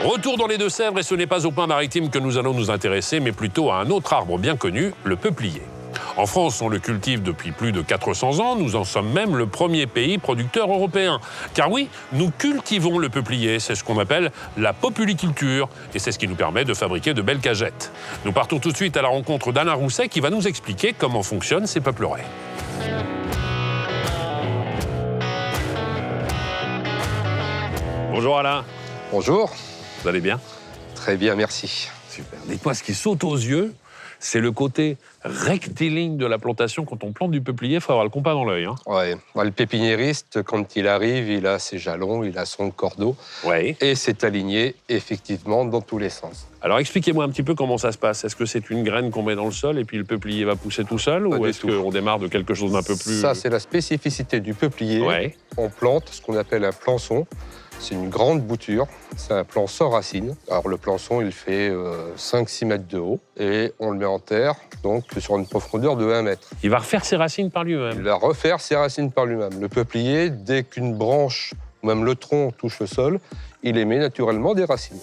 Retour dans les Deux-Sèvres, et ce n'est pas au pin maritime que nous allons nous intéresser, mais plutôt à un autre arbre bien connu, le peuplier. En France, on le cultive depuis plus de 400 ans. Nous en sommes même le premier pays producteur européen. Car oui, nous cultivons le peuplier. C'est ce qu'on appelle la populiculture. Et c'est ce qui nous permet de fabriquer de belles cagettes. Nous partons tout de suite à la rencontre d'Alain Rousset qui va nous expliquer comment fonctionnent ces peupleraies. Bonjour Alain. Bonjour. Vous allez bien? Très bien, merci. Super. Dites-moi, ce qui saute aux yeux, c'est le côté rectiligne de la plantation. Quand on plante du peuplier, il faut avoir le compas dans l'œil. Ouais. Le pépiniériste, quand il arrive, il a ses jalons, il a son cordeau. Ouais. Et c'est aligné, effectivement, dans tous les sens. Alors, expliquez-moi un petit peu comment ça se passe. Est-ce que c'est une graine qu'on met dans le sol et puis le peuplier va pousser tout seul? Ou est-ce qu'on démarre de quelque chose d'un peu plus... Ça, c'est la spécificité du peuplier. Ouais. On plante ce qu'on appelle un plançon. C'est une grande bouture, c'est un plant sans racines. Alors le plançon, il fait 5-6 mètres de haut et on le met en terre, donc sur une profondeur de 1 mètre. Il va refaire ses racines par lui-même. Il va refaire ses racines par lui-même. Le peuplier, dès qu'une branche, ou même le tronc touche le sol, il émet naturellement des racines.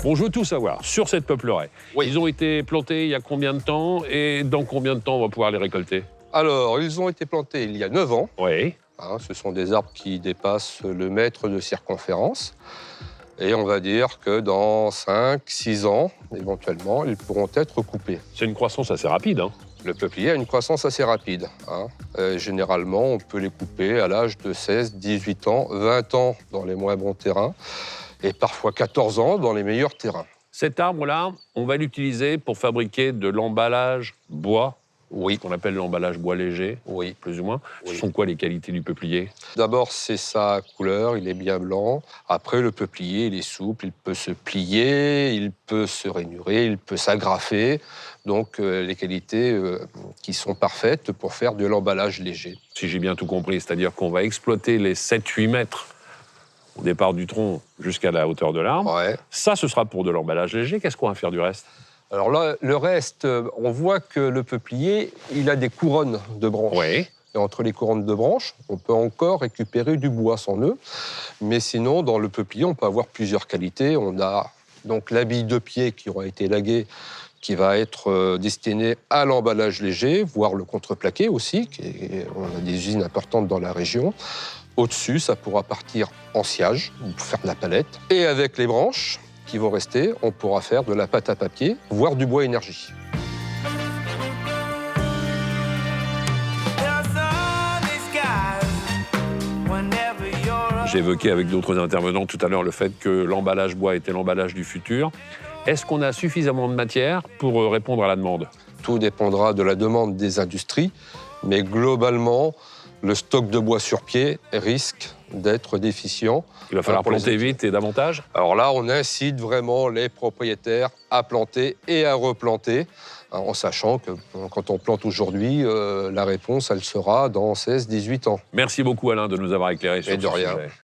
Bon, je veux tout savoir sur cette peupleraie. Oui. Ils ont été plantés il y a combien de temps et dans combien de temps on va pouvoir les récolter? Alors, ils ont été plantés il y a 9 ans. Oui. Ce sont des arbres qui dépassent le mètre de circonférence. Et on va dire que dans 5-6 ans, éventuellement, ils pourront être coupés. C'est une croissance assez rapide. Le peuplier a une croissance assez rapide. Généralement, on peut les couper à l'âge de 16, 18 ans, 20 ans dans les moins bons terrains, et parfois 14 ans dans les meilleurs terrains. Cet arbre-là, on va l'utiliser pour fabriquer de l'emballage bois. Oui. Qu'on appelle l'emballage bois léger, Oui. plus ou moins. Oui. Ce sont quoi les qualités du peuplier? D'abord, c'est sa couleur, il est bien blanc. Après, le peuplier, il est souple, il peut se plier, il peut se rainurer, il peut s'agrafer. Donc, les qualités qui sont parfaites pour faire de l'emballage léger. Si j'ai bien tout compris, c'est-à-dire qu'on va exploiter les 7-8 mètres au départ du tronc jusqu'à la hauteur de l'arbre. Ouais. Ça, ce sera pour de l'emballage léger. Qu'est-ce qu'on va faire du reste? Alors là, le reste, on voit que le peuplier, il a des couronnes de branches. Oui. Et entre les couronnes de branches, on peut encore récupérer du bois sans nœud. Mais sinon, dans le peuplier, on peut avoir plusieurs qualités. On a donc la bille de pied qui aura été laguée, qui va être destinée à l'emballage léger, voire le contreplaqué aussi. On a des usines importantes dans la région. Au-dessus, ça pourra partir en sciage, pour faire de la palette. Et avec les branches qui vont rester, on pourra faire de la pâte à papier, voire du bois énergie. J'ai évoqué avec d'autres intervenants tout à l'heure le fait que l'emballage bois était l'emballage du futur. Est-ce qu'on a suffisamment de matière pour répondre à la demande? Tout dépendra de la demande des industries, mais globalement, le stock de bois sur pied risque d'être déficient. Il va falloir planter vite et davantage? Alors là, on incite vraiment les propriétaires à planter et à replanter, en sachant que quand on plante aujourd'hui, la réponse, elle sera dans 16-18 ans. Merci beaucoup Alain de nous avoir éclairé sur ce sujet.